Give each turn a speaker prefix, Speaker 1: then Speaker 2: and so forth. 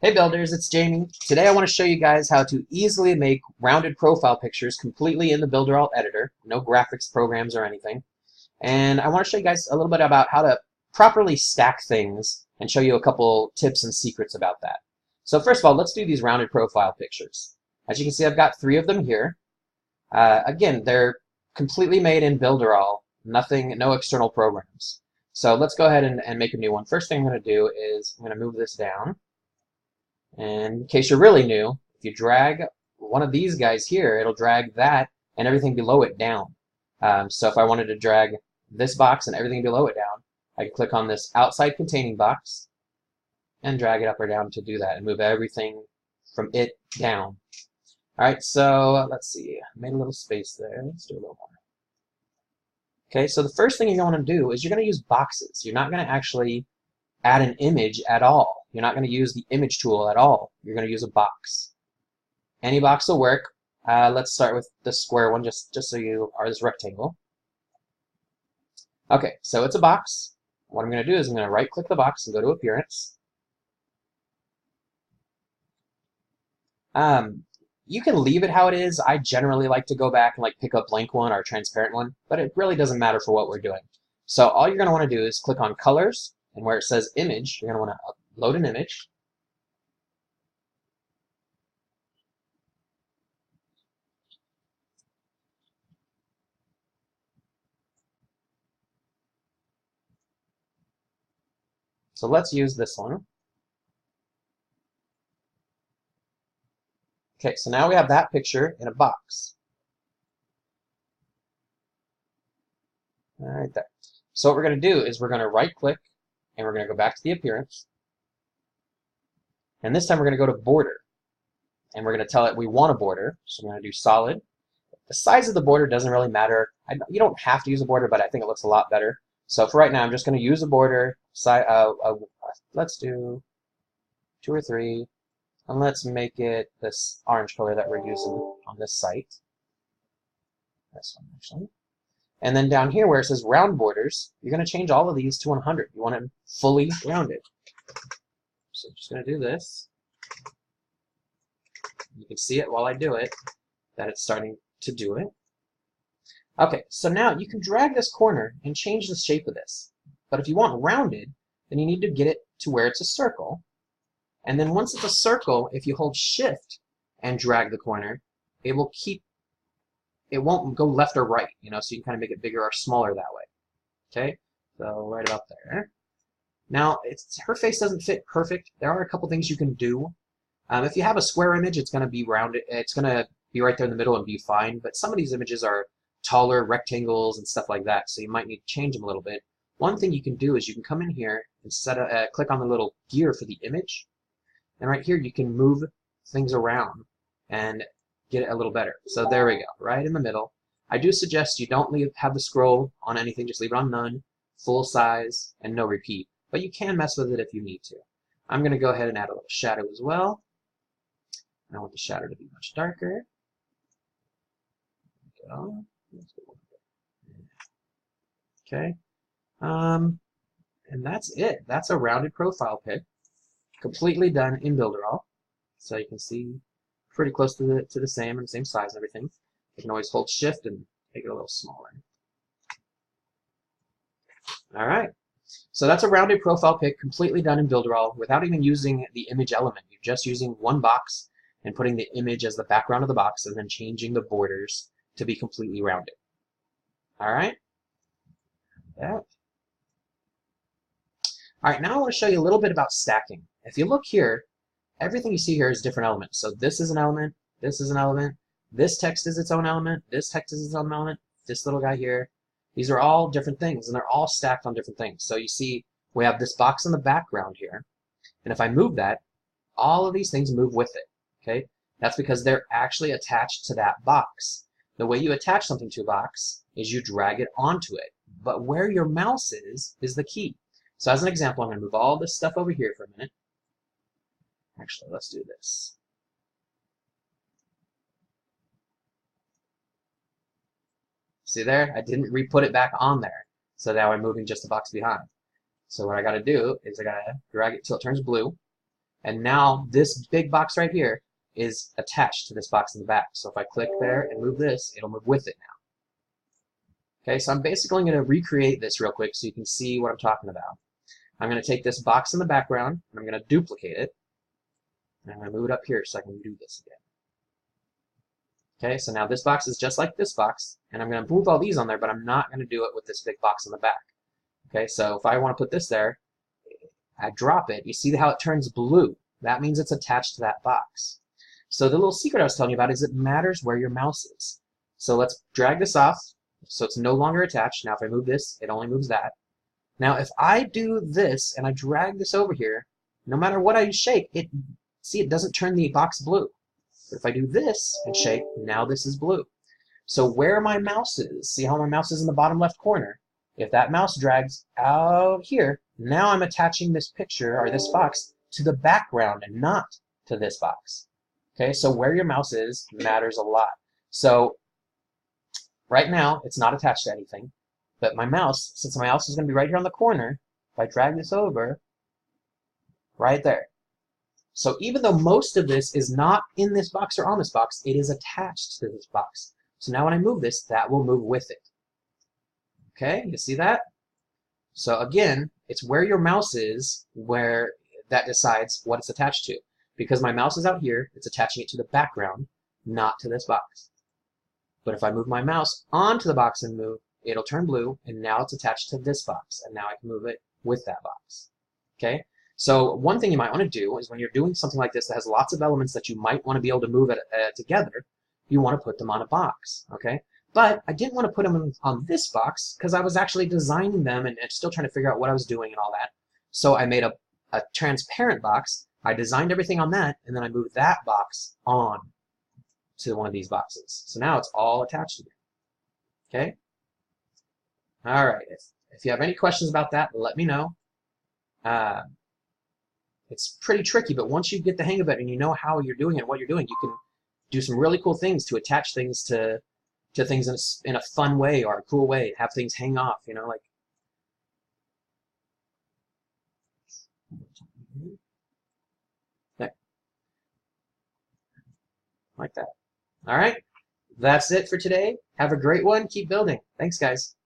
Speaker 1: Hey builders, it's Jamie. Today I want to show you guys how to easily make rounded profile pictures completely in the Builderall editor, no graphics programs or anything. And I want to show you guys a little bit about how to properly stack things and show you a couple tips and secrets about that. So first of all, let's do these rounded profile pictures. As you can see, I've got 3 of them here. Again, they're completely made in Builderall, no external programs. So let's go ahead and make a new one. First thing I'm going to do is I'm going to move this down. And in case you're really new, if you drag one of these guys here, it'll drag that and everything below it down. So if I wanted to drag this box and everything below it down, I can click on this outside containing box and drag it up or down to do that and move everything from it down. All right, so let's see. I made a little space there. Let's do a little more. Okay, so the first thing you're going to do is you're going to use boxes. You're not going to actually add an image at all. You're not going to use the image tool at all. You're going to use a box. Any box will work. Let's start with the square one, just so you are this rectangle. Okay, so it's a box. What I'm going to do is I'm going to right-click the box and go to Appearance. You can leave it how it is. I generally like to go back and pick a blank one or a transparent one, but it really doesn't matter for what we're doing. So all you're going to want to do is click on Colors, and where it says Image, you're going to want to load an image. So let's use this one. Okay, so now we have that picture in a box. All right there. So what we're going to do is we're going to right-click, and we're going to go back to the Appearance. And this time we're going to go to Border. And we're going to tell it we want a border. So we're going to do Solid. The size of the border doesn't really matter. You don't have to use a border, but I think it looks a lot better. So for right now, I'm just going to use a border. Let's do 2 or 3. And let's make it this orange color that we're using on this site. This one, actually. And then down here where it says round borders, you're going to change all of these to 100. You want it fully rounded. So I'm just going to do this. You can see it while I do it, that it's starting to do it. Okay, so now you can drag this corner and change the shape of this. But if you want rounded, then you need to get it to where it's a circle. And then once it's a circle, if you hold Shift and drag the corner, it won't go left or right, so you can kind of make it bigger or smaller that way. Okay, so right about there. Now, her face doesn't fit perfect. There are a couple things you can do. If you have a square image, it's going to be rounded. It's going to be right there in the middle and be fine. But some of these images are taller rectangles and stuff like that, so you might need to change them a little bit. One thing you can do is you can come in here and click on the little gear for the image. And right here, you can move things around and get it a little better. So there we go, right in the middle. I do suggest you don't have the scroll on anything, just leave it on none, full size, and no repeat. But you can mess with it if you need to. I'm going to go ahead and add a little shadow as well. I want the shadow to be much darker. Okay. And that's it. That's a rounded profile pic. Completely done in Builderall. So you can see pretty close to the same size and everything. You can always hold Shift and make it a little smaller. All right. So that's a rounded profile pic completely done in Builderall without even using the image element. You're just using one box and putting the image as the background of the box and then changing the borders to be completely rounded. All right. Yeah. All right, now I want to show you a little bit about stacking. If you look here, everything you see here is different elements. So this is an element, this is an element, this text is its own element, this text is its own element, this little guy here. These are all different things, and they're all stacked on different things. So you see we have this box in the background here, and if I move that, all of these things move with it, okay? That's because they're actually attached to that box. The way you attach something to a box is you drag it onto it, but where your mouse is the key. So as an example, I'm going to move all this stuff over here for a minute. Actually, let's do this. See there? I didn't re-put it back on there. So now I'm moving just the box behind. So what I got to do is I got to drag it till it turns blue. And now this big box right here is attached to this box in the back. So if I click there and move this, it'll move with it now. Okay, so I'm basically going to recreate this real quick so you can see what I'm talking about. I'm going to take this box in the background, and I'm going to duplicate it. And I'm going to move it up here so I can do this again. Okay, so now this box is just like this box, and I'm going to move all these on there, but I'm not going to do it with this big box in the back. Okay, so if I want to put this there, I drop it. You see how it turns blue? That means it's attached to that box. So the little secret I was telling you about is it matters where your mouse is. So let's drag this off so it's no longer attached. Now if I move this, it only moves that. Now if I do this and I drag this over here, no matter what I shake, it doesn't turn the box blue. But if I do this and shake, now this is blue. So where my mouse is, see how my mouse is in the bottom left corner? If that mouse drags out here, now I'm attaching this picture or this box to the background and not to this box. Okay, so where your mouse is matters a lot. So right now it's not attached to anything, but my mouse, since my mouse is going to be right here on the corner, if I drag this over, right there. So even though most of this is not in this box or on this box, it is attached to this box. So now when I move this, that will move with it. Okay, you see that? So again, it's where your mouse is where that decides what it's attached to. Because my mouse is out here, it's attaching it to the background, not to this box. But if I move my mouse onto the box and move, it'll turn blue, and now it's attached to this box, and now I can move it with that box. Okay? So one thing you might want to do is when you're doing something like this that has lots of elements that you might want to be able to move together, you want to put them on a box. Okay? But I didn't want to put them on this box because I was actually designing them and still trying to figure out what I was doing and all that. So I made a transparent box. I designed everything on that, and then I moved that box on to one of these boxes. So now it's all attached together. Okay? All right. If you have any questions about that, let me know. It's pretty tricky, but once you get the hang of it and you know how you're doing it and what you're doing, you can do some really cool things to attach things to things in a fun way or a cool way, have things hang off, you know, like that. All right, that's it for today. Have a great one. Keep building. Thanks, guys.